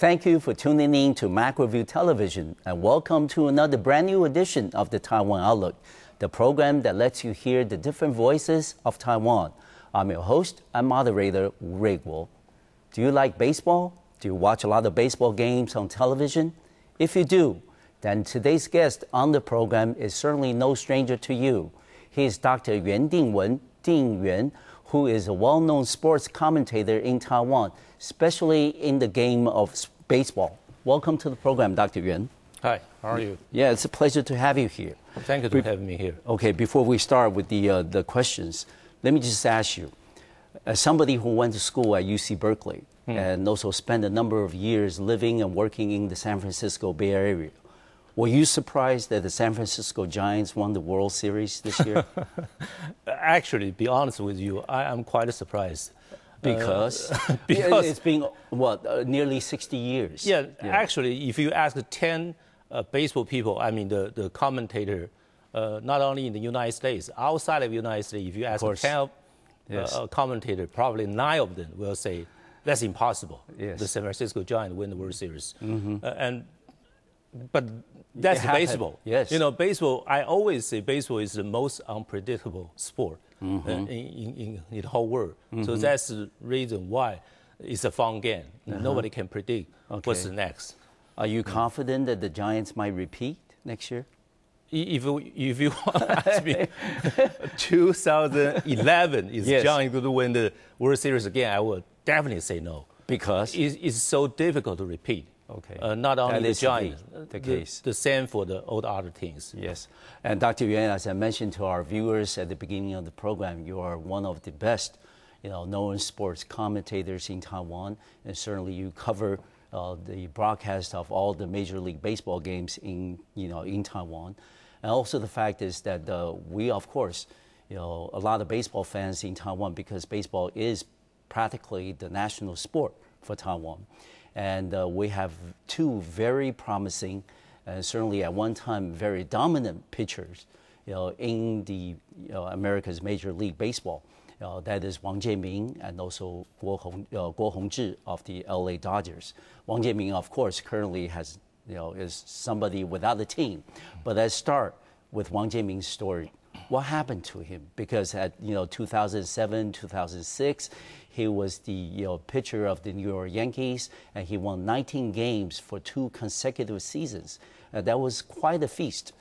Thank you for tuning in to MacroView Television, and welcome to another brand new edition of the Taiwan Outlook, the program that lets you hear the different voices of Taiwan. I'm your host and moderator, Ray Guo. Do you like baseball? Do you watch a lot of baseball games on television? If you do, then today's guest on the program is certainly no stranger to you. He is Dr. Yuan Yuan, who is a well-known sports commentator in Taiwan, especially in the game of baseball. Welcome to the program, Dr. Yuan. Hi, how are you? Yeah, it's a pleasure to have you here. Thank you for having me here. Okay, before we start with the questions, let me just ask you, as somebody who went to school at UC Berkeley and also spent a number of years living and working in the San Francisco Bay Area, were you surprised that the San Francisco Giants won the World Series this year? Actually, to be honest with you, I am quite surprised. Because it's been, nearly 60 years. Yeah, actually, if you ask 10 baseball people, I mean, the commentator, not only in the United States, outside of the United States, if you ask 10 commentators, probably 9 of them will say, that's impossible. Yes. The San Francisco Giants win the World Series. But that's baseball. Yes. You know, baseball, I always say baseball is the most unpredictable sport in the whole world. So that's the reason why it's a fun game. Nobody can predict what's next. Are you confident that the Giants might repeat next year? If you want to ask me, 2011 is Giants going to win the World Series again, I would definitely say no. Because? It's so difficult to repeat. Okay. Not only the Giants, the case. The same for all the other teams. Yes. And Dr. Yuan, as I mentioned to our viewers at the beginning of the program, you are one of the best, known sports commentators in Taiwan, and certainly you cover the broadcast of all the Major League Baseball games in Taiwan. And also the fact is that we, of course, a lot of baseball fans in Taiwan, because baseball is practically the national sport for Taiwan. And we have 2 very promising, and certainly at one time very dominant pitchers, in the America's Major League Baseball. That is Wang Jianming and also Guo Hongzhi of the LA Dodgers. Wang Jianming, of course, currently has is somebody without a team. But let's start with Wang Jianming's story. What happened to him? Because at 2007, 2006. He was the pitcher of the New York Yankees, and he won 19 games for 2 consecutive seasons. That was quite a feast,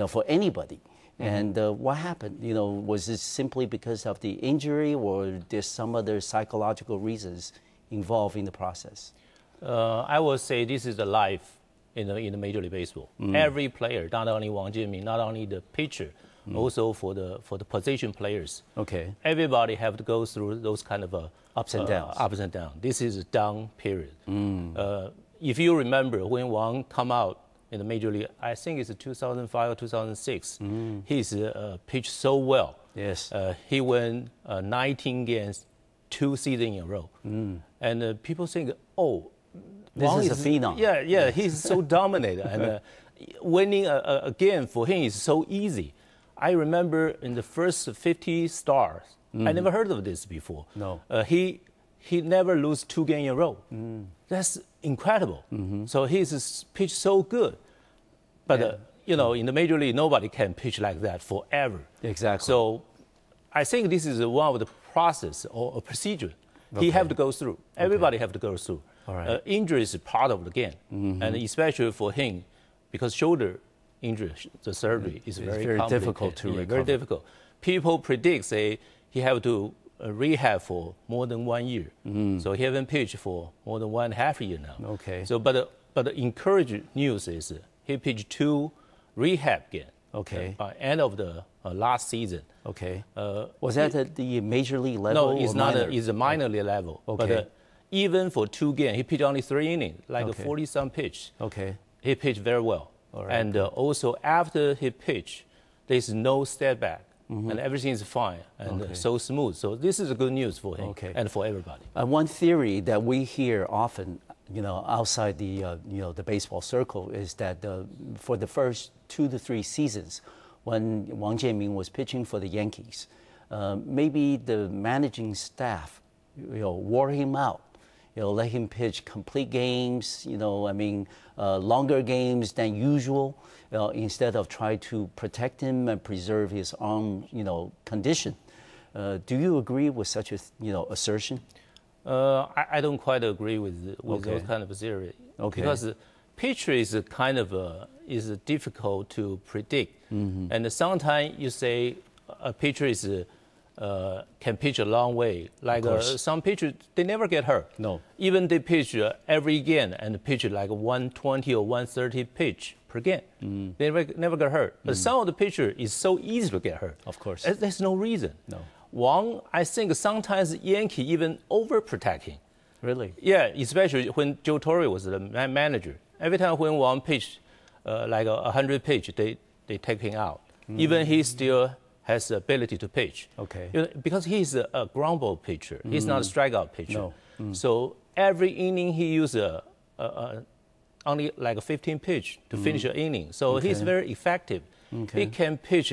for anybody. And what happened? Was it simply because of the injury, or there's some other psychological reasons involved in the process? I would say this is the life in the Major League Baseball. Every player, not only Wang Jianming, not only the pitcher, also for the position players. Okay. Everybody have to go through those kind of ups and downs. Ups and downs. This is a down period. If you remember when Wang come out in the Major League, I think it's 2005 or 2006. He's pitched so well. Yes. He won 19 games, 2 seasons in a row. And people think, oh, this Wang is a phenom. Yeah, he's so dominant. And winning a game for him is so easy. I remember in the first 50 stars, I never heard of this before. No. He never lose 2 games in a row. That's incredible. So he's pitched so good. But, in the Major League, nobody can pitch like that forever. Exactly. So I think this is one of the process or a procedure he have to go through. Everybody have to go through. All right. Injury is part of the game. And especially for him, because shoulder injury, the surgery is very difficult to recover. Very difficult. People predict, say, he have to rehab for more than 1 year. So he haven't pitched for more than 1.5 years now. Okay. So, but the encouraging news is he pitched 2 rehab games. Okay. By end of the last season. Okay. Was that at the Major League level? No, it's not. It's a minor league level. Okay. But even for 2 games, he pitched only 3 innings, like a 40-some pitch. Okay. He pitched very well. All right. And also after he pitched, there's no step back. And everything is fine and so smooth. So this is good news for him and for everybody. One theory that we hear often, outside the baseball circle is that for the first 2 to 3 seasons, when Wang Jianming was pitching for the Yankees, maybe the managing staff, wore him out, let him pitch complete games, longer games than usual, instead of try to protect him and preserve his arm, condition. Do you agree with such a, assertion? I don't quite agree with those kind of theory. Okay. Because pitcher is is difficult to predict, and sometimes you say a pitcher can pitch a long way. Like some pitchers, they never get hurt. No. Even they pitch every game and pitch like 120 or 130 pitch per game. They never get hurt. But some of the pitcher is so easy to get hurt. Of course. There's no reason. No. Wang, I think sometimes Yankee even overprotect him. Really? Yeah, especially when Joe Torre was the manager. Every time when Wang pitched like 100 pitch, they take him out. Even he still has the ability to pitch. Okay. Because he's a ground ball pitcher. He's not a strikeout pitcher. No. So every inning he uses only like a 15 pitch to finish an inning. So he's very effective. Okay. He can pitch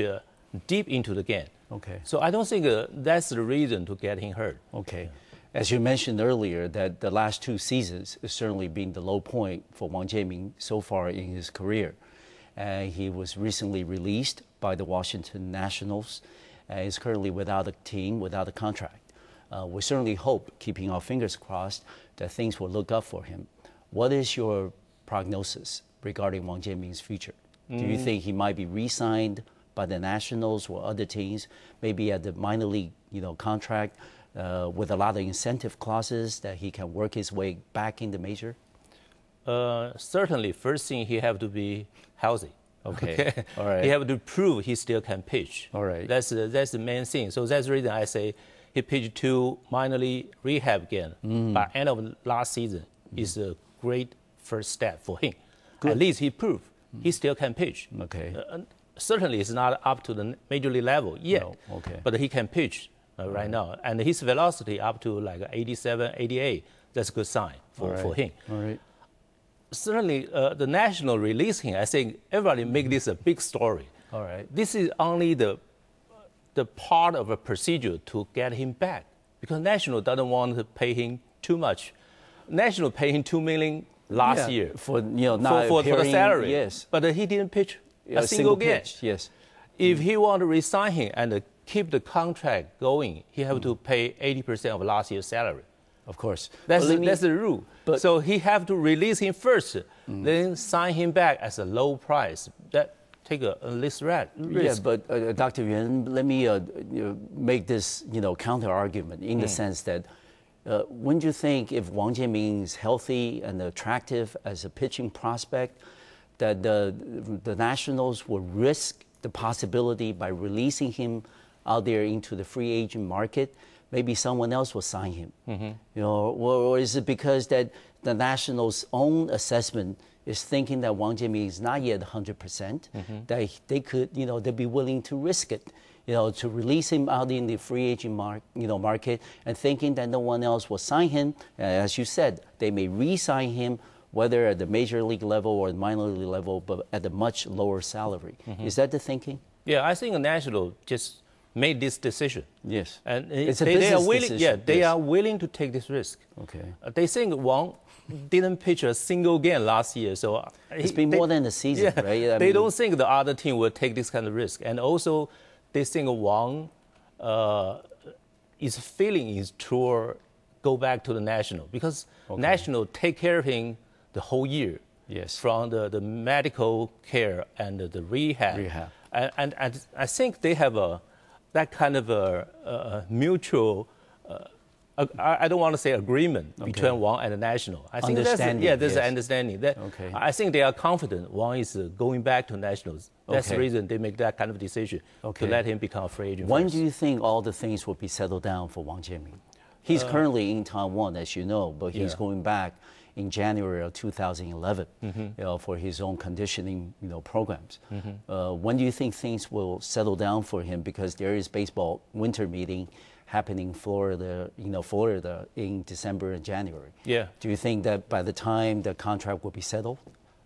deep into the game. Okay. So I don't think that's the reason to get him hurt. Okay. As you mentioned earlier, that the last 2 seasons has certainly been the low point for Wang Jianming so far in his career. He was recently released by the Washington Nationals and is currently without a team, without a contract. We certainly hope, keeping our fingers crossed, that things will look up for him. What is your prognosis regarding Wang Jianming's future? Do you think he might be re-signed by the Nationals or other teams, maybe at the minor league, contract, with a lot of incentive clauses that he can work his way back in the major? Certainly, first thing he have to be healthy. Okay. All right. He have to prove he still can pitch. All right. That's the main thing. So that's the reason I say he pitched 2 minor league rehab again. By end of last season is a great first step for him. Good. At least he proved he still can pitch. Okay. Certainly, it's not up to the major league level yet. No. Okay. But he can pitch right now, and his velocity up to like 87, 88. That's a good sign for him. All right. Certainly, the National release him. I think everybody make this a big story. All right. This is only the part of a procedure to get him back, because National doesn't want to pay him too much. National paid him $2 million last year for not for the salary. Yes. But he didn't pitch a single game. Pitch. Yes. If he want to resign him and keep the contract going, he have to pay 80% of last year's salary. Of course. That's the rule. So he have to release him first, then sign him back as a low price. That take a less risk. Yeah, but Dr. Yuan, let me make this counter argument in the sense that wouldn't you think if Wang Jianming is healthy and attractive as a pitching prospect, that the Nationals will risk the possibility by releasing him out there into the free agent market? Maybe someone else will sign him. Or is it because that the Nationals' own assessment is thinking that Wang Jianming is not yet 100%, that they could, they'd be willing to risk it, to release him out in the free agent market, and thinking that no one else will sign him. As you said, they may re-sign him, whether at the major league level or the minor league level, but at a much lower salary. Is that the thinking? Yeah, I think the National just made this decision. Yes. And it's they are willing. decision. Yeah, they are willing to take this risk. Okay. They think Wang didn't pitch a single game last year, so it's been more than a season, right? They don't think the other team will take this kind of risk, and also they think Wang is feeling his tour go back to the National, because National take care of him the whole year. Yes. From the medical care and the rehab. And I think they have that kind of a mutual, I don't want to say agreement between Wang and the National. I think there's an understanding. I think they are confident Wang is going back to Nationals. That's the reason they make that kind of decision to let him become a free agent. When do you think all the things will be settled down for Wang Jianming? He's currently in Taiwan, as you know, but he's going back in January of 2011 for his own conditioning programs. When do you think things will settle down for him? Because there is baseball winter meeting happening in Florida, in December and January. Yeah. Do you think that by the time the contract will be settled?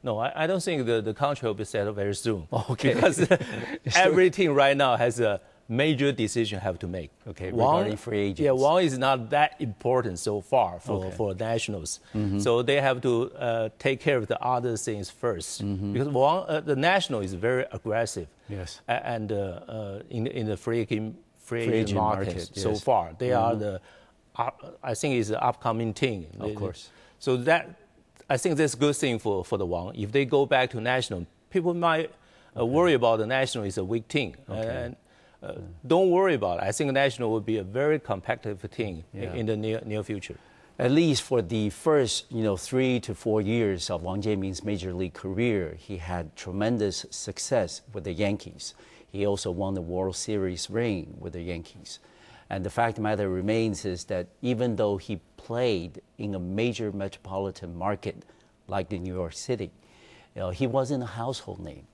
No, I don't think the contract will be settled very soon. Okay. Because every team right now has major decision have to make. Okay, regarding free agents. Yeah, Wang is not that important so far for Nationals. So they have to take care of the other things first. Because Wang, the National is very aggressive. Yes. And in the free agent market so yes. far, they are the, I think it's the upcoming thing. Of course. So that, I think that's a good thing for the Wang. If they go back to National, people might worry about the National is a weak team. And don't worry about it. I think National will be a very competitive team in the near future. At least for the first, 3 to 4 years of Wang Jieming's major league career, he had tremendous success with the Yankees. He also won the World Series ring with the Yankees. And the fact of the matter remains is that even though he played in a major metropolitan market like New York City, he wasn't a household name.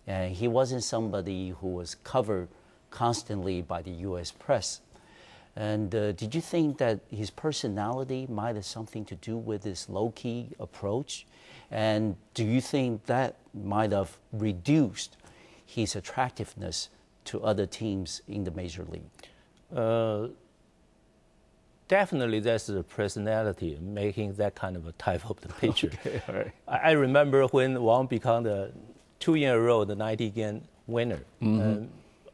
And he wasn't somebody who was covered constantly by the U.S. press. And did you think that his personality might have something to do with his low-key approach? And do you think that might have reduced his attractiveness to other teams in the major league? Definitely, that's the personality making that kind of a type of the pitcher. Okay, all right. I remember when Wang became the 2 year in a row the 90-game winner.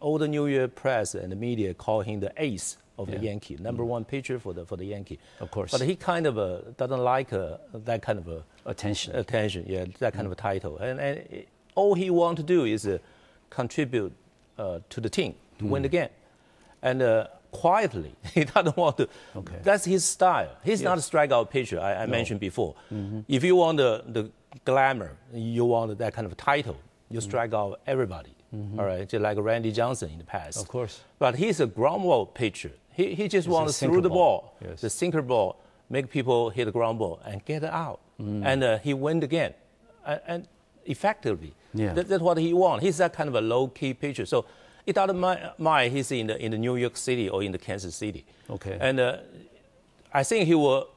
All the New Year press and the media call him the ace of the Yankee, number one pitcher for the Yankee. Of course. But he kind of doesn't like that kind of attention. That kind of a title. And all he wants to do is contribute to the team to win the game. And quietly, he doesn't want to. Okay. That's his style. He's not a strikeout pitcher, I mentioned before. If you want the glamour, you want that kind of title, you strike out everybody. All right, just like Randy Johnson in the past. Of course. But he's a ground ball pitcher. He just wants to throw the ball, the sinker ball, make people hit the ground ball and get it out. And he win again, and effectively. Yeah. That's what he wants. He's that kind of a low-key pitcher. So it doesn't mind he's in the New York City or in the Kansas City. Okay. And I think he will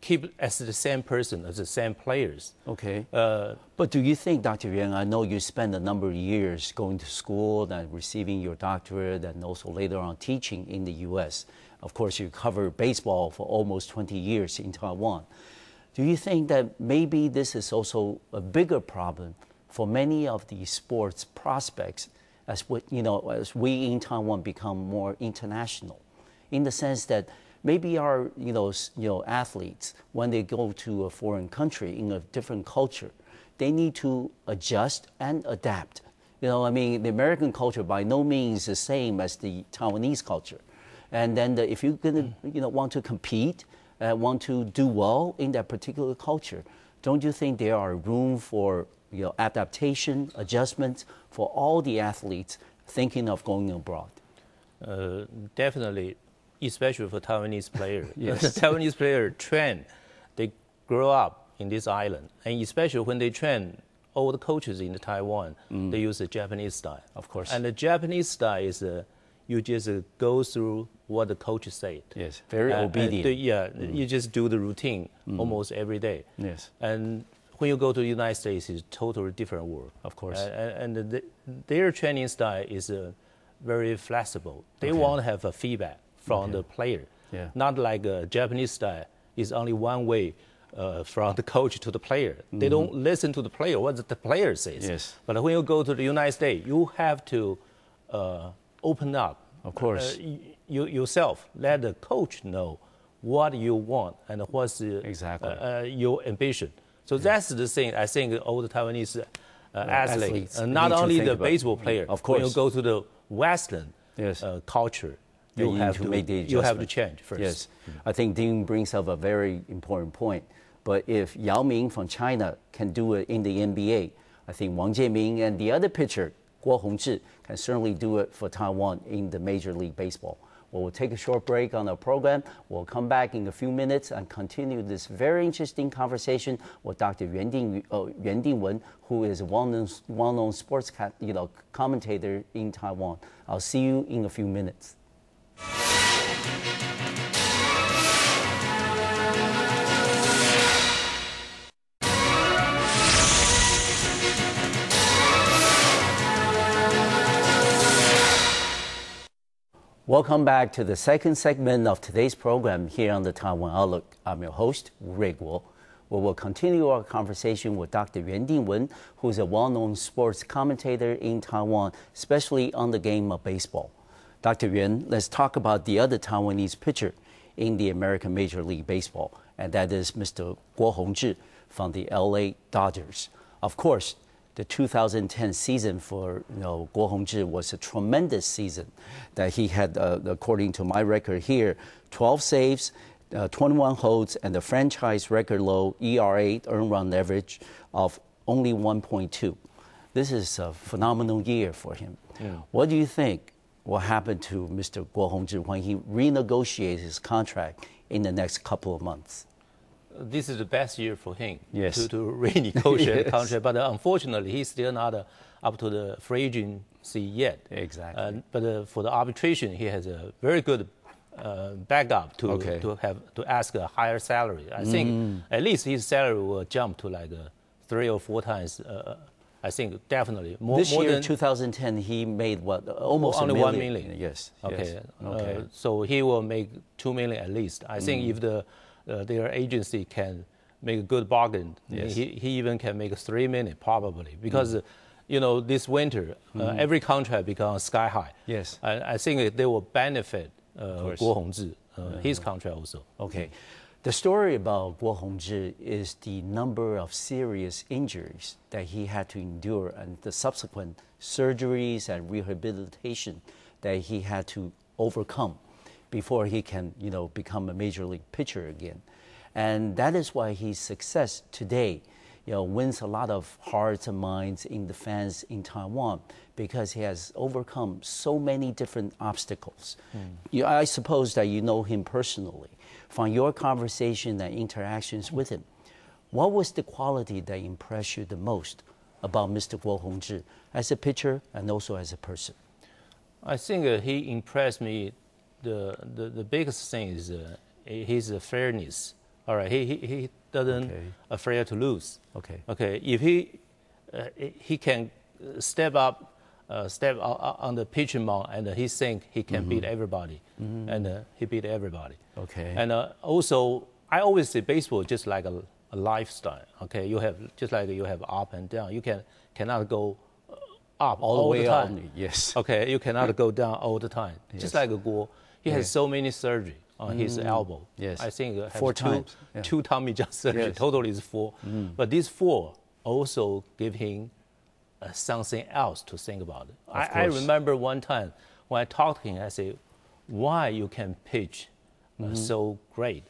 keep as the same person, as the same players. Okay. But do you think, Dr. Yuan, I know you spent a number of years going to school and receiving your doctorate and also later on teaching in the U.S. Of course, you covered baseball for almost 20 years in Taiwan. Do you think that maybe this is also a bigger problem for many of the sports prospects as we in Taiwan become more international, in the sense that maybe our athletes, when they go to a foreign country in a different culture, they need to adjust and adapt. The American culture by no means is the same as the Taiwanese culture. And then if you're going to want to compete, want to do well in that particular culture, don't you think there are room for adaptation, adjustments for all the athletes thinking of going abroad? Definitely. Especially for Taiwanese players. Yes. The Taiwanese players train, they grow up in this island. And especially when they train, all the coaches in Taiwan, they use the Japanese style. Of course. And the Japanese style is you just go through what the coach said. Yes, very obedient. You just do the routine almost every day. Yes. And when you go to the United States, it's a totally different world. Of course. And their training style is very flexible. They want to have a feedback from the player. Yeah. Not like a Japanese style. It's only one way from the coach to the player. They don't listen to the player, what the player says. Yes. But when you go to the United States, you have to open up. Of course. Yourself. Let the coach know what you want and what's your ambition. So that's the thing. I think all the Taiwanese athletes, not only the baseball player. Of course. When you go to the Western culture, you have to change first. Yes. I think Dean brings up a very important point. But if Yao Ming from China can do it in the NBA, I think Wang Jieming and the other pitcher, Guo Hongzhi, can certainly do it for Taiwan in the Major League Baseball. Well, we'll take a short break on our program. We'll come back in a few minutes and continue this very interesting conversation with Dr. Yuan Dingwen, who is a well-known sports commentator in Taiwan. I'll see you in a few minutes. Welcome back to the second segment of today's program here on the Taiwan Outlook. I'm your host, Ray Guo. We will continue our conversation with Dr. Yuan Dingwen, who is a well-known sports commentator in Taiwan, especially on the game of baseball. Dr. Yuan, let's talk about the other Taiwanese pitcher in the American Major League Baseball, and that is Mr. Guo Hongzhi from the LA Dodgers. Of course, the 2010 season for Guo Hongzhi was a tremendous season that he had, according to my record here, 12 saves, 21 holds, and the franchise record low ERA, earned run average, of only 1.2. This is a phenomenal year for him. Yeah. What do you think will happen to Mr. Guo Hongzhi when he renegotiates his contract in the next couple of months? This is the best year for him yes. to renegotiate the contract, but unfortunately, he's still not up to the free agency yet. Exactly. But for the arbitration, he has a very good backup to ask a higher salary. I think at least his salary will jump to like 3 or 4 times. I think definitely more. This year, than 2010, he made what, almost only $1 million. 1 million. Yes. Okay. Yes. So he will make 2 million at least. I think if their agency can make a good bargain, yes. he even can make 3 million probably, because this winter every contract becomes sky high. Yes. I think they will benefit Guo Hongzhi, his contract also. Okay. The story about Guo Hongzhi is the number of serious injuries that he had to endure and the subsequent surgeries and rehabilitation that he had to overcome before he can, become a major league pitcher again. And that is why his success today, wins a lot of hearts and minds in the fans in Taiwan, because he has overcome so many different obstacles. I suppose that you know him personally. From your conversation and interactions with him, what was the quality that impressed you the most about Mr. Guo Hongzhi as a pitcher and also as a person? I think he impressed me. The biggest thing is his fairness. All right, he doesn't afraid to lose. Okay. If he can step up on the pitching mound, and he think he can beat everybody, and he beat everybody. Okay. And also, I always say baseball just like a lifestyle. Okay, you have just like you have up and down. You cannot go up all the way time. Up. Yes. Okay, you cannot go down all the time. Yes. Just like Guo, he has so many surgery on his elbow. Yes. I think 4 times. Two Tommy John surgery. Yes. Totally is 4. But these 4 also give him something else to think about. I remember one time when I talked to him, I said, "Why you can pitch so great?"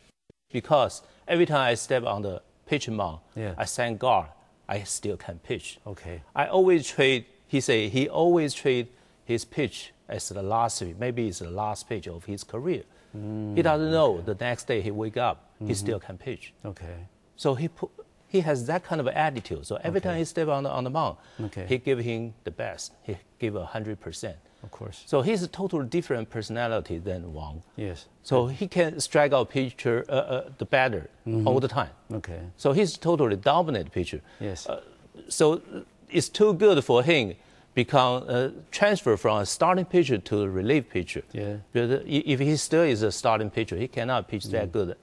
Because every time I step on the pitching mound, I thank God I still can pitch. Okay. I always trade. He said he always trade his pitch as the last, maybe it's the last pitch of his career. He doesn't know the next day he wake up, he still can pitch. Okay. So he has that kind of attitude. So every time he step on the mound, he give him the best. He give 100%. Of course. So he's a totally different personality than Wang. Yes. So he can strike out pitcher, the batter all the time. Okay. So he's totally dominant pitcher. Yes. So it's too good for him become transfer from a starting pitcher to a relief pitcher. Yeah. Because if he still is a starting pitcher, he cannot pitch that good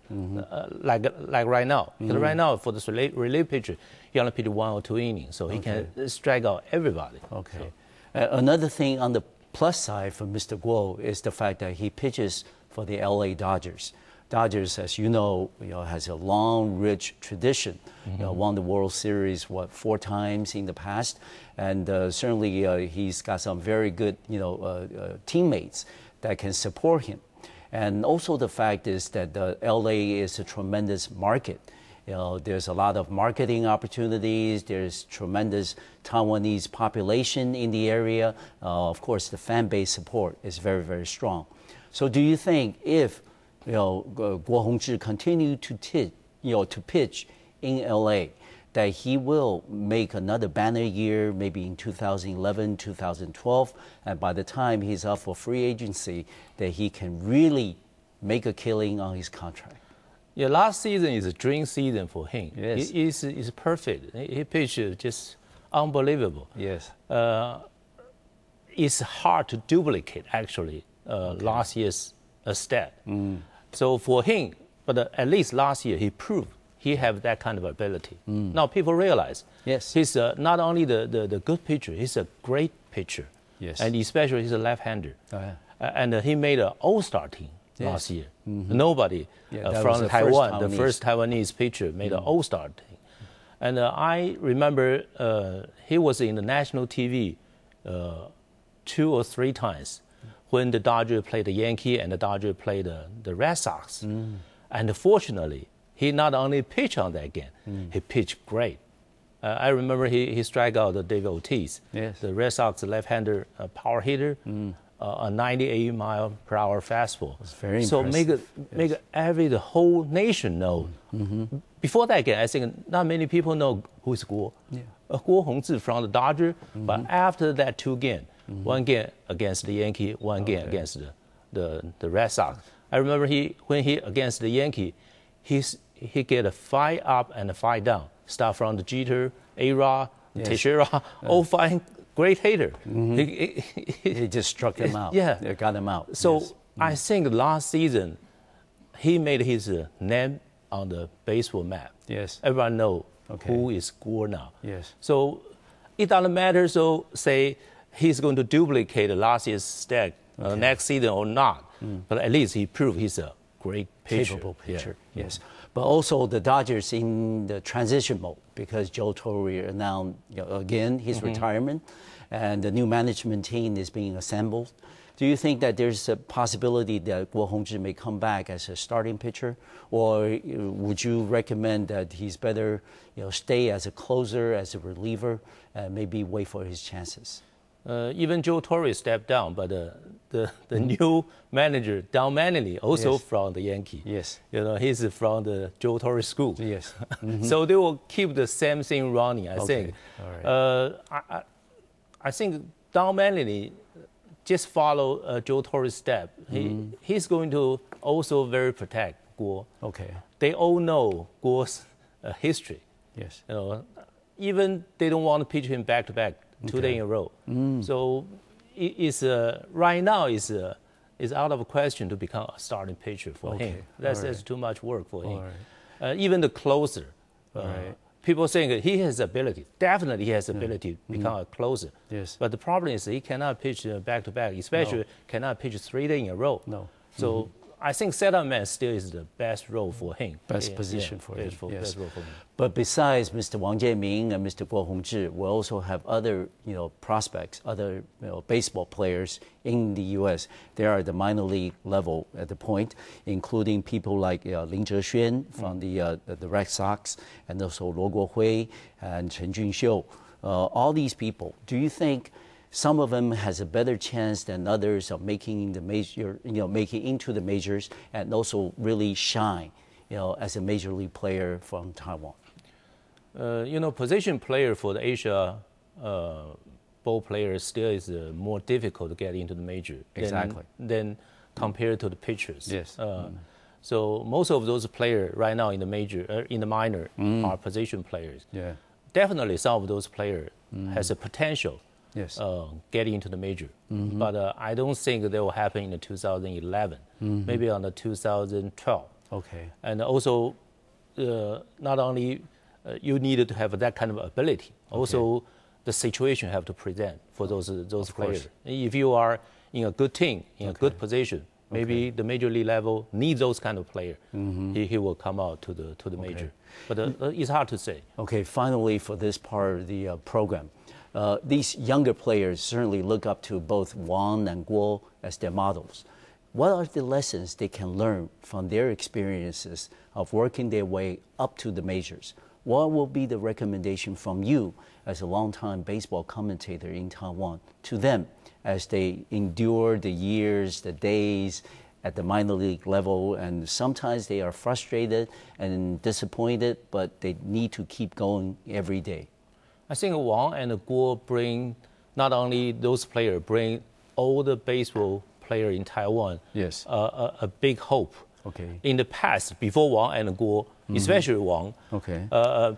like right now. Because right now for the relief pitcher, he only pitch 1 or 2 innings, so he can strike out everybody. Okay. So. Another thing on the plus side for Mr. Guo is the fact that he pitches for the LA Dodgers. Dodgers, as you know, has a long, rich tradition. Won the World Series 4 times in the past, and certainly he's got some very good teammates that can support him. And also the fact is that LA is a tremendous market. There's a lot of marketing opportunities. There's tremendous Taiwanese population in the area. Of course, the fan base support is very, very strong. So, do you think if Guo Hongzhi continue to pitch in LA, that he will make another banner year, maybe in 2011, 2012, and by the time he's up for free agency, that he can really make a killing on his contract? Yeah, last season is a dream season for him. Yes. It's perfect. He pitched just unbelievable. Yes. It's hard to duplicate, actually, last year's stat. So for him, but at least last year he proved he have that kind of ability. Now people realize he's not only the good pitcher, he's a great pitcher. Yes. And especially he's a left-hander. Oh, yeah. And he made an all-star team last year. Nobody from Taiwan, the first Taiwanese pitcher, made an all-star team. And I remember he was in the national TV 2 or 3 times when the Dodgers played the Yankee and the Dodgers played the Red Sox. And fortunately, he not only pitched on that game, he pitched great. I remember he struck out the David Ortiz, the Red Sox left-hander power hitter, a 98-mile-per-hour fastball. It's very so impressive. make the whole nation know. Before that game, I think not many people know who is Guo. Guo Hongzhi from the Dodgers, but after that 2 games, 1 game against the Yankee, 1 game against the Red Sox. I remember when he against the Yankee, he get a 5 up and a 5 down. Start from the Jeter, A-Rod, Teixeira, all 5 great hitter. He just struck them out. They got them out. So I think last season, he made his name on the baseball map. Everyone know who is Guo now. So it doesn't matter. So say he's going to duplicate last year's stat next season or not. But at least he proved he's a great pitcher. Capable pitcher. But also the Dodgers in the transition mode because Joe Torre announced again his retirement, and the new management team is being assembled. Do you think that there's a possibility that Guo Hongzhi may come back as a starting pitcher, or would you recommend that he's better, stay as a closer, as a reliever, and maybe wait for his chances? Even Joe Torre stepped down, but the new manager, Don Mattingly, also from the Yankee. He's from the Joe Torre school. So they will keep the same thing running, I think. I think Don Mattingly just follow Joe Torre's step. He's going to also very protect Guo. They all know Guo's history. Even they don't want to pitch him back to back 2 days in a row. So it's right now is out of question to become a starting pitcher for him. That's too much work for him. Even the closer, people saying he has ability. Definitely he has ability to become a closer. But the problem is he cannot pitch back to back, especially cannot pitch 3 days in a row. So I think setup man still is the best role for him. Best position for him. Best role for him. But besides Mr. Wang Jieming and Mr. Guo Hongzhi, we also have other, prospects, other, baseball players in the U.S. They are at the minor league level at the point, including people like Lin Zhexuan from the Red Sox, and also Luo Guohui and Chen Junxiu. All these people, do you think some of them has a better chance than others of making the major, making into the majors and also really shine, as a major league player from Taiwan? Position player for the Asia ball players still is more difficult to get into the major than compared to the pitchers. So most of those players right now in the major, in the minor, are position players. Definitely, some of those players has a potential. Getting into the major. But I don't think that will happen in the 2011, maybe on the 2012. And also, not only you needed to have that kind of ability, also the situation have to present for those players. If you are in a good team, in a good position, maybe the major league level needs those kind of players. He will come out to the major. But it's hard to say. Finally, for this part of the program, these younger players certainly look up to both Wang and Guo as their models. What are the lessons they can learn from their experiences of working their way up to the majors? What will be the recommendation from you as a longtime baseball commentator in Taiwan to them as they endure the years, the days at the minor league level, and sometimes they are frustrated and disappointed, but they need to keep going every day? I think Wang and Guo bring not only those players, bring all the baseball players in Taiwan a big hope. In the past, before Wang and Guo, especially Wang,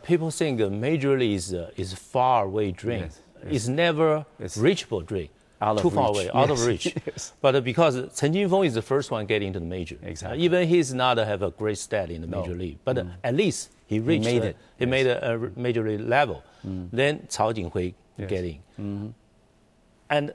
people think the major league is far away dream. It's never reachable dream. too far away, out of reach. Yes. But because Chen Jinfeng is the first one getting to the major. Exactly. Even he's not have a great stat in the major league, but at least he reached made it. He made a major league level. Then Cao Jinghui getting. And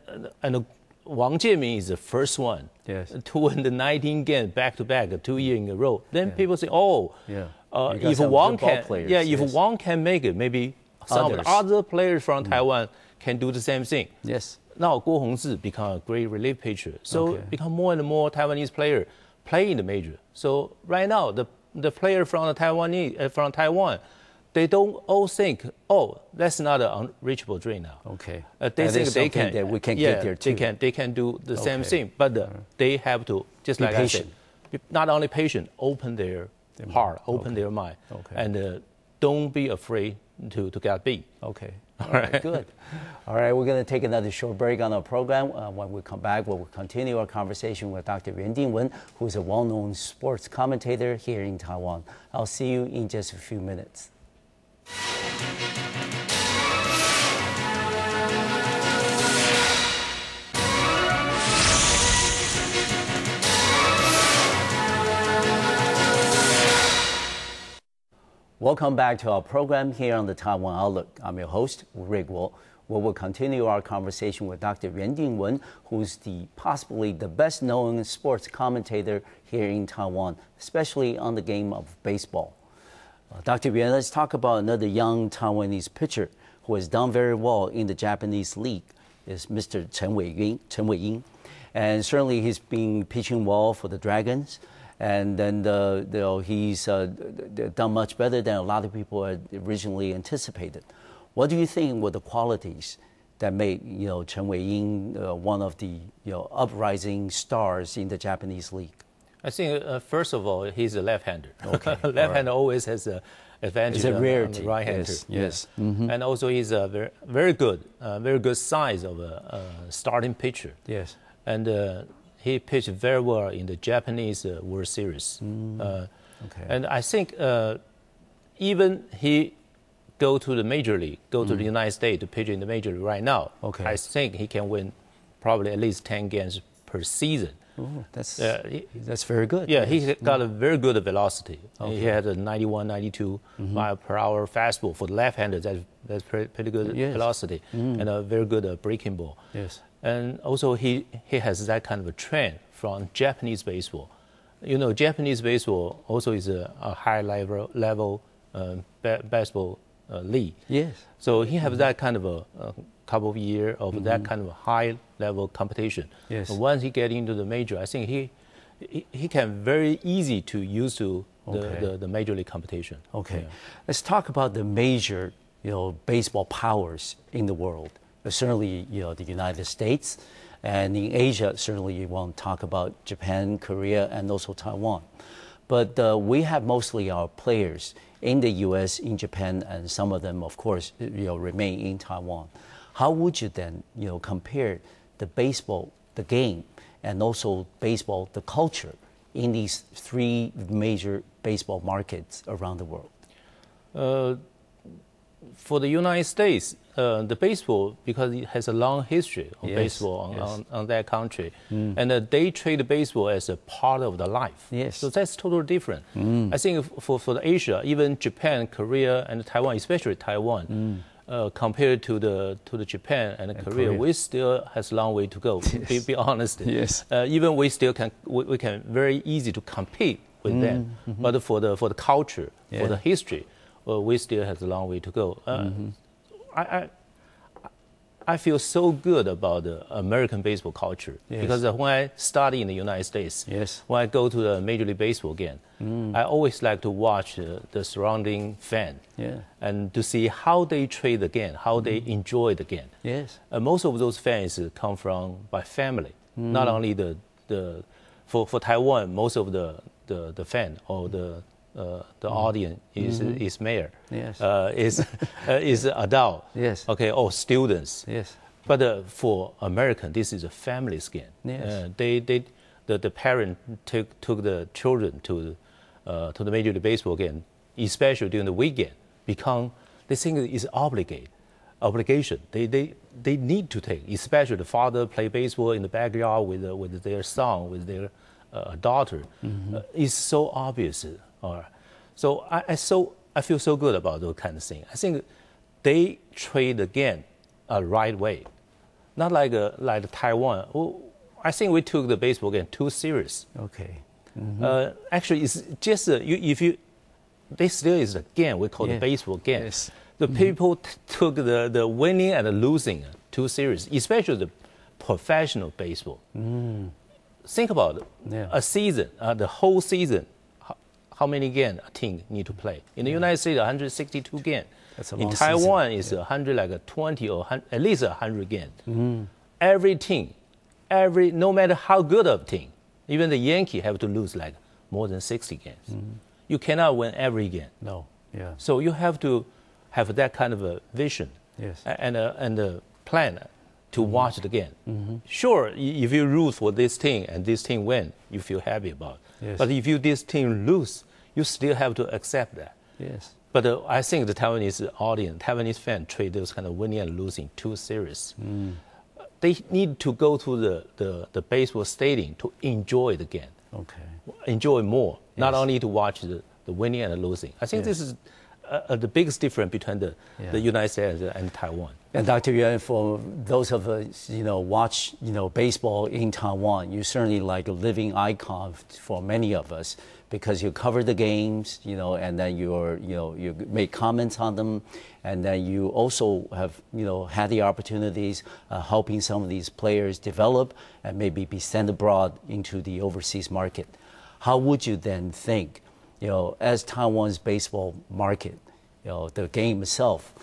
Wang Jianmin is the first one to win the 19 games back-to-back, 2 years in a row. Then people say, if Wang can, if Wang can make it, maybe some of the other players from Taiwan can do the same thing. Yes. Now Guo Hongzhi become a great relief pitcher, so become more and more Taiwanese player play in the major. So right now the player from Taiwan, they don't all think, that's not an unreachable dream now. Okay. They think they can. That we can get there too. They can do the same thing, but they have to just be like patient. I said, not only patient, open their heart, open their mind, and don't be afraid to get beat. Okay. All right, good. All right, we're going to take another short break on our program. When we come back, we'll continue our conversation with Dr. Yuan Dingwen, who is a well-known sports commentator here in Taiwan. I'll see you in just a few minutes. Welcome back to our program here on the Taiwan Outlook. I'm your host, Rick Guo. We will continue our conversation with Dr. Yuan Dingwen, who's possibly the best-known sports commentator here in Taiwan, especially on the game of baseball. Dr. Yuan, let's talk about another young Taiwanese pitcher who has done very well in the Japanese league. Is Mr. Chen Weiying. And certainly he's been pitching well for the Dragons. And then he's done much better than a lot of people had originally anticipated. What do you think were the qualities that made Chen Weiying one of the uprising stars in the Japanese league? I think first of all, he's a left-hander. Okay. Left-hander always has an advantage on the right-hander. Yes. And also he's a very good size of a starting pitcher. Yes. And he pitched very well in the Japanese World Series. And I think even he go to the major league, go to the United States to pitch in the major league right now, I think he can win probably at least 10 games per season. Oh, that's very good. Yeah, he got a very good velocity. He had a 91, 92 mile per hour fastball for the left-hander. That's pretty good velocity and a very good breaking ball. Yes. And also he has that kind of a trend from Japanese baseball. Japanese baseball also is a high level baseball league. Yes. So he has that kind of a couple of years of that kind of a high level competition. Yes. And once he get into the major, I think he can very easy to use to the major league competition. Okay. Yeah. Let's talk about the major baseball powers in the world. Certainly, the United States, and in Asia, certainly you want to talk about Japan, Korea, and also Taiwan. But we have mostly our players in the U.S., in Japan, and some of them, of course, remain in Taiwan. How would you then, compare the baseball, the game, and also baseball, the culture, in these three major baseball markets around the world? For the United States, the baseball, because it has a long history of baseball on that country, and they treat baseball as a part of the life. Yes. So that's totally different. I think for the Asia, even Japan, Korea, and Taiwan, especially Taiwan, compared to the Japan and Korea, we still has a long way to go. Be honest. Yes. Even we still can very easy to compete with them, but for the culture, for the history, we still have a long way to go. I feel so good about the American baseball culture because when I study in the United States, when I go to the Major League Baseball game, I always like to watch the surrounding fan and to see how they treat the game, how they enjoy the game. Yes. Most of those fans come from by family, not only for Taiwan, most of the fan or the audience is male. Yes. Is adult. Yes. Okay. Or students. Yes. But for American, this is a family game. Yes. The parent took the children to the Major League Baseball game, especially during the weekend, because they think it is obligated. obligation. They need to take, especially the father play baseball in the backyard with their son, with their daughter. It's so obvious. So I feel so good about those kind of things. I think they trade the game a right way, not like Taiwan. I think we took the baseball game too serious. Okay. Actually, it's just this still is a game we call the baseball game. Yes. The people took the winning and the losing too serious, especially the professional baseball. Think about it. Yeah. A season, the whole season. How many games a team need to play? In the United States, 162 games. That's a in long Taiwan, season. it's 120 or at least 100 games. Every team, no matter how good of team, even the Yankee have to lose like more than 60 games. You cannot win every game. No. Yeah. So you have to have that kind of a vision and a plan to watch the game. Sure, if you root for this team and this team win, you feel happy about it. Yes. But if this team lose, you still have to accept that. Yes. But I think the Taiwanese audience, Taiwanese fans, treat those kind of winning and losing too serious. They need to go to the baseball stadium to enjoy the game. Okay. Enjoy more, not only to watch the winning and the losing. I think this is the biggest difference between the United States and Taiwan. And Dr. Yuan, for those of us, watch, baseball in Taiwan, you're certainly like a living icon for many of us because you cover the games, and then you make comments on them, and then you also have, had the opportunities helping some of these players develop and maybe be sent abroad into the overseas market. How would you then think, as Taiwan's baseball market, the game itself,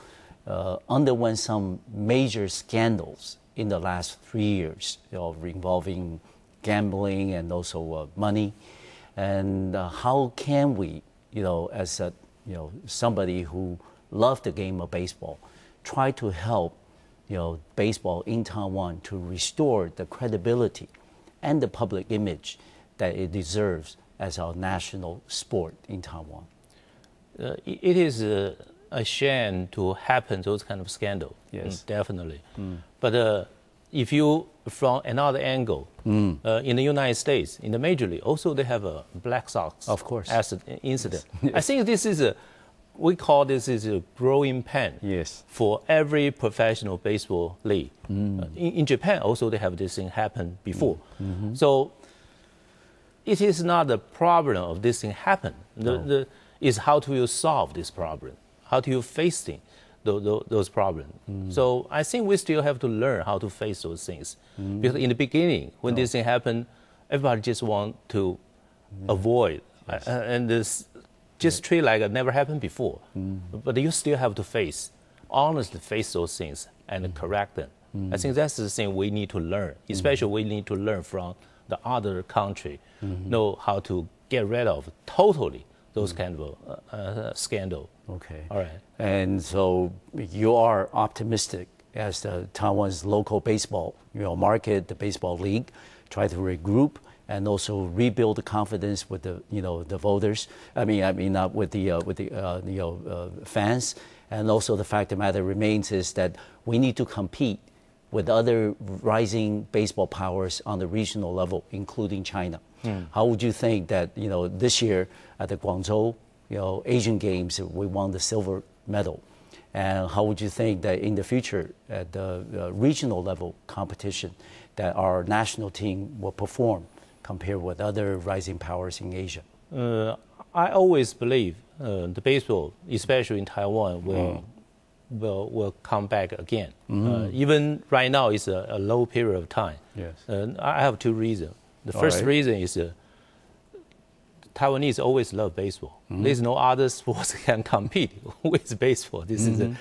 underwent some major scandals in the last 3 years, involving gambling and also money. And how can we, as somebody who loved the game of baseball, try to help, baseball in Taiwan to restore the credibility and the public image that it deserves as our national sport in Taiwan? It is a shame to happen those kind of scandal. Yes. Definitely. But if you, from another angle, in the United States, in the Major League, also they have a Black Sox of course incident. Yes. I think this is we call this is a growing pain for every professional baseball league. In Japan, also they have this thing happen before. So it is not the problem of this thing happen. Is how do you solve this problem? How do you face those problems? So I think we still have to learn how to face those things. Because in the beginning, when this thing happened, everybody just want to avoid and this just treat like it never happened before. But you still have to honestly face those things and correct them. I think that's the thing we need to learn. Especially we need to learn from the other country, know how to get rid of totally those kind of scandal. Okay. All right. And so you are optimistic as the Taiwan's local baseball, market, the baseball league, try to regroup and also rebuild the confidence with the voters. I mean, not with the fans. And also the fact of the matter remains is that we need to compete with other rising baseball powers on the regional level, including China. How would you think that, this year at the Guangzhou, Asian Games, we won the silver medal? And how would you think that in the future at the regional level competition that our national team will perform compared with other rising powers in Asia? I always believe the baseball, especially in Taiwan, will come back again. Even right now, it's a low period of time. Yes. I have two reasons. The first reason is Taiwanese always love baseball. There's no other sports can compete with baseball. This is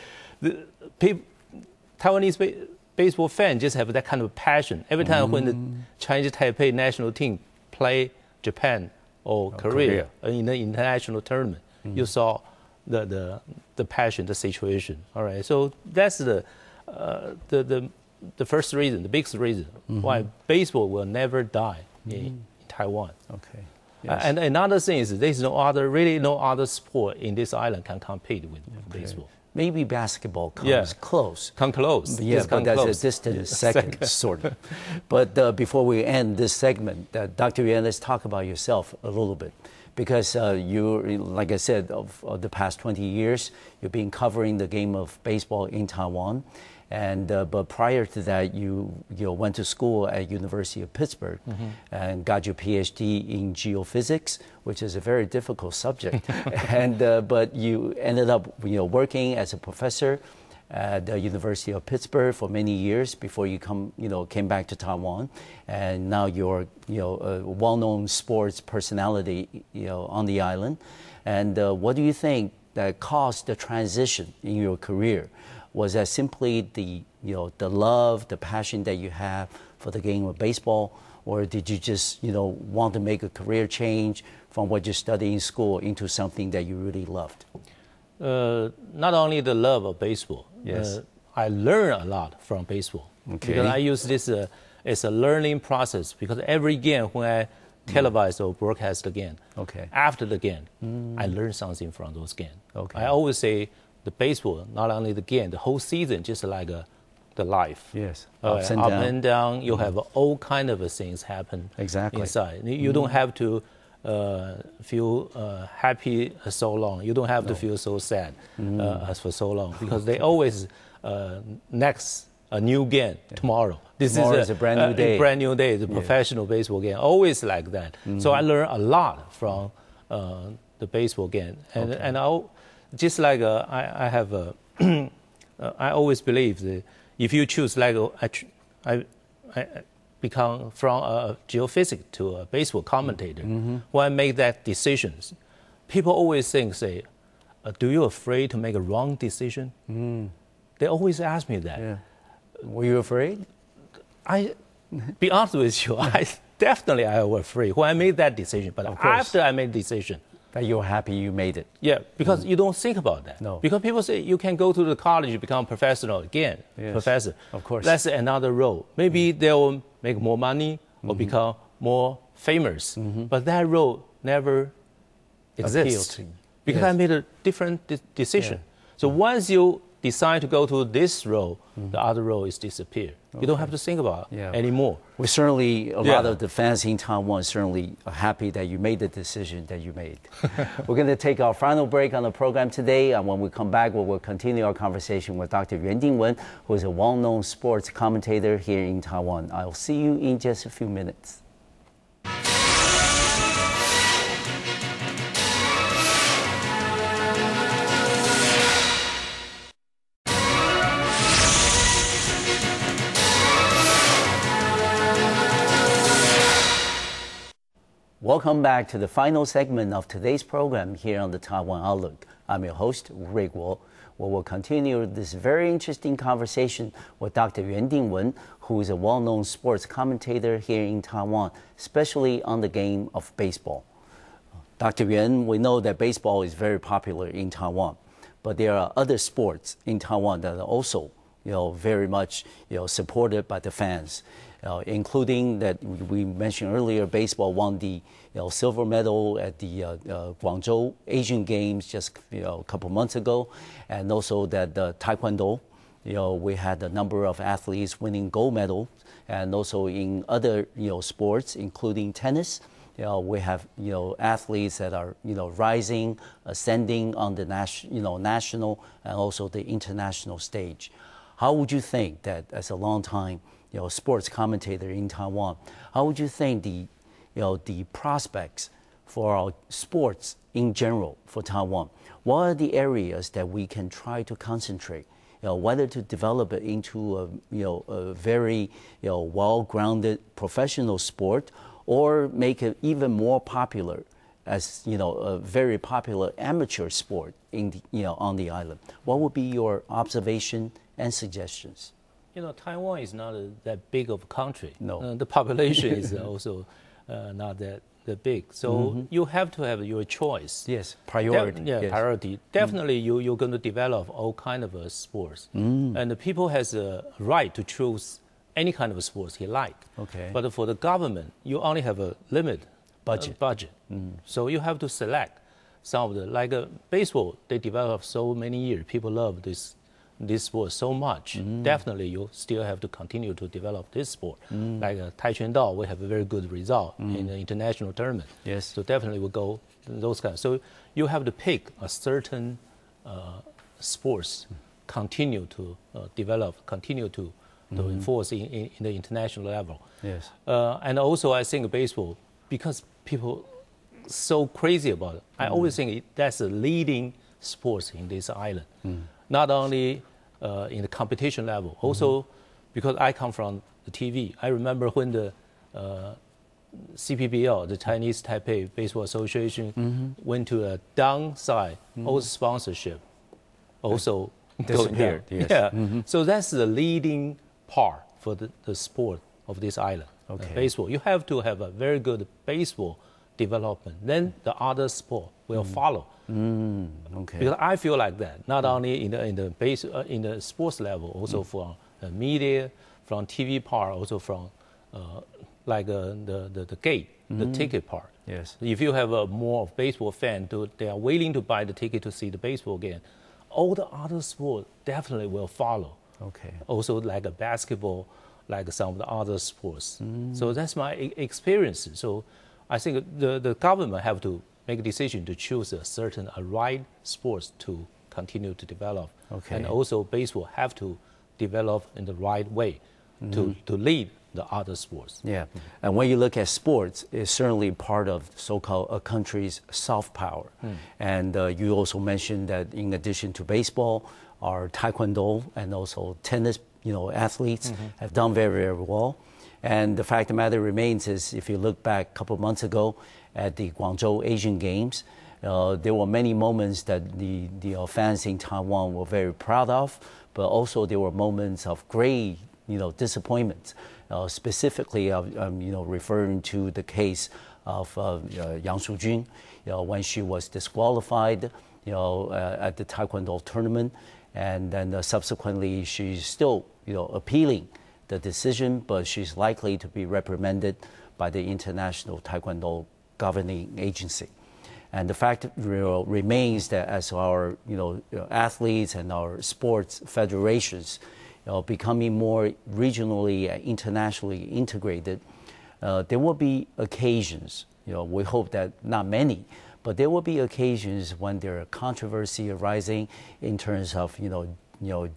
Taiwanese baseball fans just have that kind of passion. Every time when the Chinese Taipei national team play Japan or Korea in the international tournament, you saw the passion, the situation. All right, so that's the first reason, the biggest reason why baseball will never die in Taiwan. Okay. Yes. And another thing is there's no other sport in this island can compete with baseball. Maybe basketball comes close. Come close. Yeah, but that's a distant second, sort of. But before we end this segment, Dr. Yuan, let's talk about yourself a little bit. Because you, like I said, of the past 20 years, you've been covering the game of baseball in Taiwan. And but prior to that, you went to school at University of Pittsburgh and got your PhD in geophysics, which is a very difficult subject. And but you ended up working as a professor at the University of Pittsburgh for many years before you came back to Taiwan, and now you're a well-known sports personality on the island. And what do you think that caused the transition in your career? Was that simply the love, the passion that you have for the game of baseball, or did you just want to make a career change from what you studied in school into something that you really loved? Not only the love of baseball. Yes. I learn a lot from baseball. Okay. Because I use this as a learning process. Because every game, when I televise or broadcast the game, after the game, I learn something from those games. I always say the baseball, not only the game, the whole season, just like the life. Yes. Up and down. You have all kind of things happen inside. You don't have to feel happy so long. You don't have to feel so sad for so long, because they always next a new game tomorrow. Tomorrow is a brand new day. Brand new day. The professional baseball game, always like that. So I learn a lot from the baseball game, and I'll, just like I have I always believe that if you choose, like I become from a geophysics to a baseball commentator. When I make that decisions, people always say, do you afraid to make a wrong decision? They always ask me that. Yeah. Were you afraid? I be honest with you, I was afraid when I made that decision. But after I made the decision, that you're happy you made it. Yeah, because you don't think about that. No. Because people say you can go to the college, you become professional again, professor. Of course. That's another road. Maybe they will make more money or become more famous. But that road never exists. Because I made a different decision. So once you decide to go to this road, the other road is disappear. You don't have to think about it anymore. Well, certainly a lot of the fans in Taiwan certainly are happy that you made the decision that you made. We're going to take our final break on the program today, and when we come back, we will continue our conversation with Dr. Yuan, who is a well-known sports commentator here in Taiwan. I'll see you in just a few minutes. Welcome back to the final segment of today's program here on the Taiwan Outlook. I'm your host, Rui Guo. We will continue this very interesting conversation with Dr. Yuan, who is a well-known sports commentator here in Taiwan, especially on the game of baseball. Dr. Yuan, we know that baseball is very popular in Taiwan, but there are other sports in Taiwan that are also, very much, supported by the fans. Including that we mentioned earlier, baseball won the silver medal at the Guangzhou Asian Games just a couple months ago, and also that the Taekwondo, we had a number of athletes winning gold medals, and also in other sports, including tennis. We have athletes that are rising, ascending on the national and also the international stage. How would you think that, as a long time sports commentator in Taiwan, how would you think the prospects for our sports in general for Taiwan? What are the areas that we can try to concentrate? Whether to develop it into a very well-grounded professional sport, or make it even more popular as a very popular amateur sport in on the island. What would be your observation and suggestions? Taiwan is not that big of a country. No. The population is also not that big. So you have to have your choice. Yes, priority. Priority. Definitely you're going to develop all kind of sports. And the people has a right to choose any kind of sports he like. Okay. But for the government, you only have a limit. Budget. So you have to select some of the, like baseball, they developed so many years. People love this sport so much. Definitely, you still have to continue to develop this sport. Like Taekwondo, we have a very good result in the international tournament. Yes. So definitely we'll go those kinds. So you have to pick a certain sports, continue to develop, continue to enforce in the international level. Yes. And also I think baseball, because people so crazy about it, I always think that's the leading sports in this island. Not only in the competition level, also because I come from the TV. I remember when the CPBL, the Chinese Taipei Baseball Association, went to a downside, all sponsorship also disappeared. Yes. Yeah. So that's the leading part for the sport of this island. Okay. Baseball. You have to have a very good baseball development. Then the other sport will follow. Okay. Because I feel like that, not only in the sports level, also from the media, from TV part, also from like the gate, the ticket part. Yes. If you have a more of baseball fan, they are willing to buy the ticket to see the baseball game. All the other sports definitely will follow. Okay. Also like a basketball, like some of the other sports. So that's my experience. So I think the government have to make a decision to choose a right sports to continue to develop. Okay. And also baseball have to develop in the right way to lead the other sports. Yeah. And when you look at sports, it's certainly part of so-called a country's soft power. And you also mentioned that in addition to baseball, our taekwondo and also tennis, athletes have done very, very well. And the fact of the matter remains is, if you look back a couple of months ago at the Guangzhou Asian Games, there were many moments that the fans in Taiwan were very proud of, but also there were moments of great, disappointment. Specifically, I'm referring to the case of Yang Sujun, when she was disqualified, at the Taekwondo tournament, and then subsequently she's still, appealing the decision, but she's likely to be reprimanded by the International Taekwondo Governing Agency. And the fact remains that as our athletes and our sports federations becoming more regionally and internationally integrated, there will be occasions, we hope that not many, but there will be occasions when there are controversy arising in terms of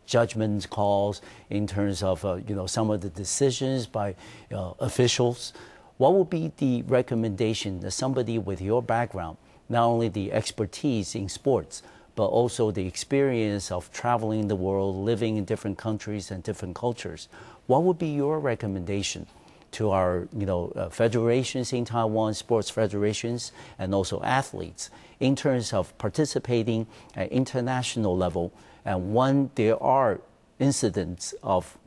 judgment calls, in terms of some of the decisions by officials. What would be the recommendation that somebody with your background, not only the expertise in sports, but also the experience of traveling the world, living in different countries and different cultures, what would be your recommendation to our federations in Taiwan, sports federations, and also athletes in terms of participating at international level, and when there are incidents of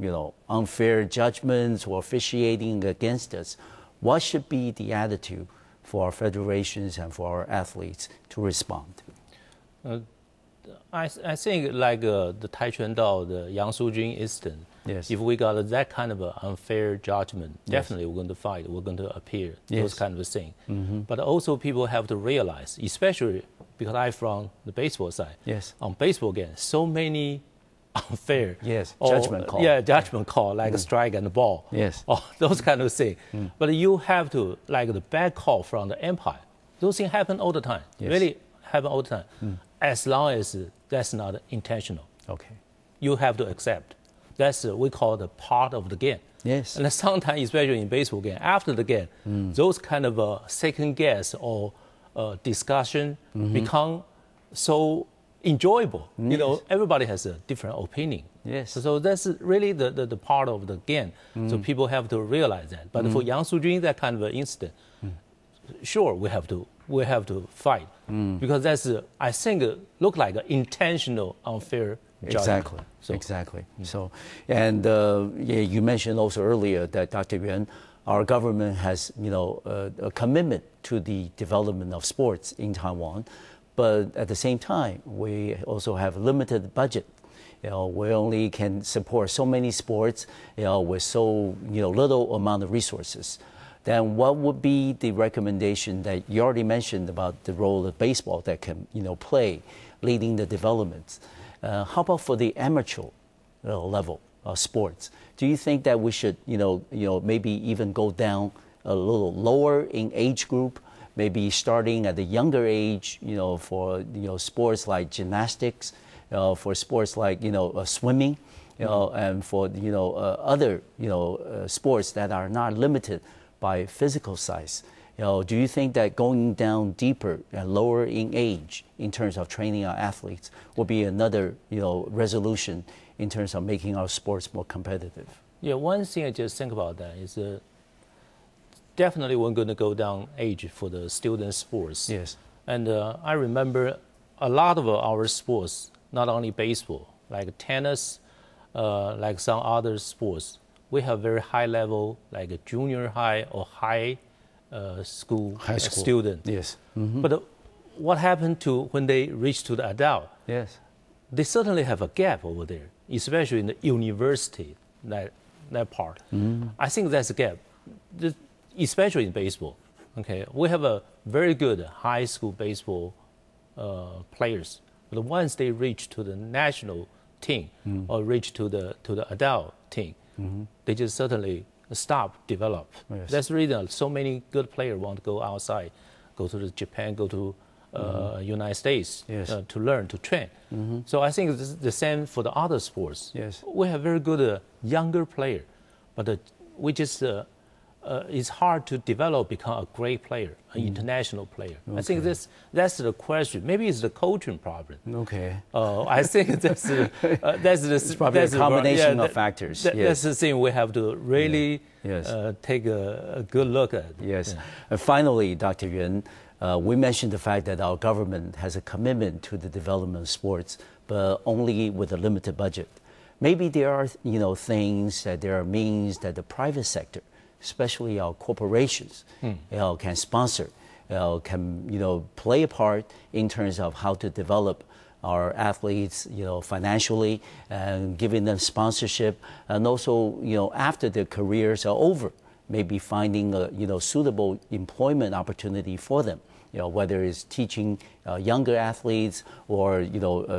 unfair judgments or officiating against us, what should be the attitude for our federations and for our athletes to respond? I think like the Taekwondo, the Yang Sujun incident, yes. If we got that kind of unfair judgment, definitely we're going to fight, we're going to appeal, those kind of things. But also people have to realize, especially because I'm from the baseball side, on baseball games, so many unfair judgment call. Judgment call, like a strike and a ball. Those kind of things. But you have to, like the bad call from the umpire, those things happen all the time, really happen all the time. As long as that's not intentional. Okay. You have to accept. That's we call the part of the game. Yes. And sometimes, especially in baseball game, after the game, those kind of second guess or discussion become so enjoyable. Everybody has a different opinion. Yes. So that's really the part of the game. So people have to realize that. But for Yang Sujun, that kind of incident, sure, we have to fight because that's I think look like an intentional unfair judgment. Exactly. So, and you mentioned also earlier that Dr. Yuan, our government has a commitment to the development of sports in Taiwan, but at the same time we also have limited budget. We only can support so many sports with so little amount of resources. then what would be the recommendation that you already mentioned about the role of baseball that can, play, leading the developments? How about for the amateur level of sports? Do you think that we should, maybe even go down a little lower in age group, maybe starting at a younger age, for sports like gymnastics, for sports like swimming, and for other sports that are not limited by physical size? Do you think that going down deeper and lower in age in terms of training our athletes will be another resolution in terms of making our sports more competitive? Yeah, one thing I just think about that is definitely we're going to go down age for the student sports. Yes. And I remember a lot of our sports, not only baseball, like tennis, like some other sports, we have very high level, like a junior high or high school student. Yes. Mm-hmm. But what happened to when they reach to the adult? Yes. They certainly have a gap over there, especially in the university, that part. Mm-hmm. I think that's a gap, especially in baseball. Okay, we have a very good high school baseball players, but once they reach to the national team or reach to the adult team, they just certainly stop develop. Yes. That's the reason so many good players want to go outside, go to Japan, go to United States to learn, to train. So I think it's the same for the other sports. Yes. We have very good younger player, but we just it's hard to develop, become a great player, an international player. Okay. I think that's the question. Maybe it's the coaching problem. Okay. I think that's it's probably a combination of factors. That's the thing we have to really take a good look at. Yes. Yeah. And finally, Dr. Yuan, we mentioned the fact that our government has a commitment to the development of sports, but only with a limited budget. Maybe there are things that there are means that the private sector, especially our corporations, can sponsor, can play a part in terms of how to develop our athletes, financially, and giving them sponsorship, and also, after their careers are over, maybe finding a suitable employment opportunity for them. Whether it's teaching younger athletes or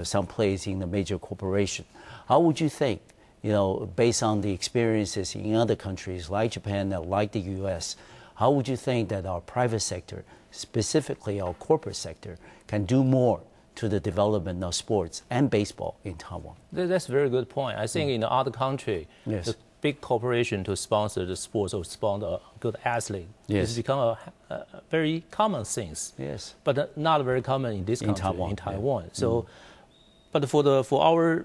some place in a major corporation. How would you think? Based on the experiences in other countries like Japan, like the U.S., how would you think that our private sector, specifically our corporate sector, can do more to the development of sports and baseball in Taiwan? That's a very good point. I think in other countries, the big corporation to sponsor the sports or sponsor a good athlete has become a very common thing. Yes. But not very common in this country, in Taiwan. Yeah. So, but for our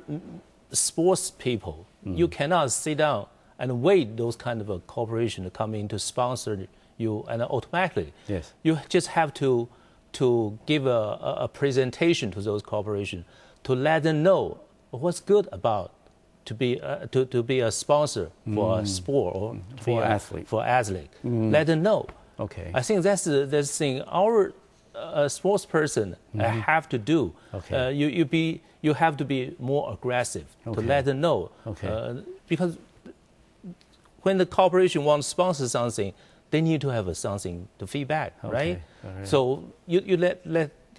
sports people, you cannot sit down and wait those kind of a corporation to come in to sponsor you and automatically. Yes. You just have to give a presentation to those corporations to let them know what's good about to be a sponsor for a sport or for athlete. Let them know. Okay. I think that's the thing our sports person have to do. Okay. You have to be more aggressive to let them know. Okay. Because when the corporation wants to sponsor something, they need to have something to feedback, right? Right? So you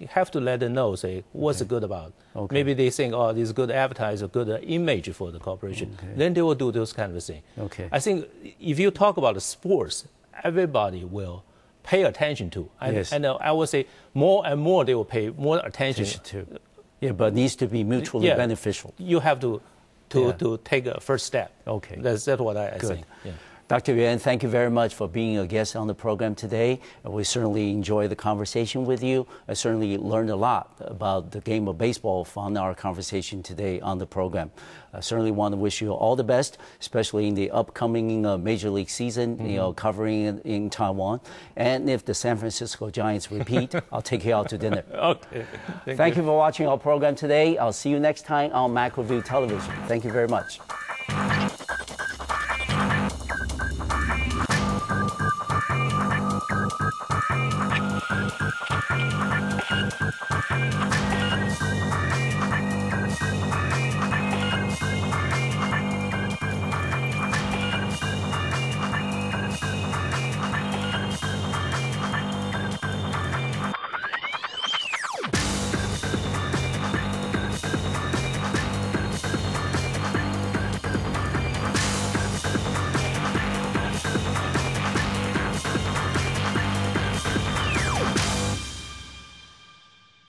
have to let them know, say, what's it good about. Okay. Maybe they think, oh, this is good advertising, good image for the corporation. Okay. Then they will do those kind of things. Okay. I think if you talk about the sports, everybody will pay attention to. And I would say more and more they will pay more attention to. Yeah, but it needs to be mutually beneficial. You have to take a first step. Okay. That's what I think. Yeah. Dr. Yuan, thank you very much for being a guest on the program today. We certainly enjoyed the conversation with you. I certainly learned a lot about the game of baseball from our conversation today on the program. I certainly want to wish you all the best, especially in the upcoming Major League season, covering in Taiwan. And if the San Francisco Giants repeat, I'll take you out to dinner. Okay. Thank you for watching our program today. I'll see you next time on MacroView Television. Thank you very much.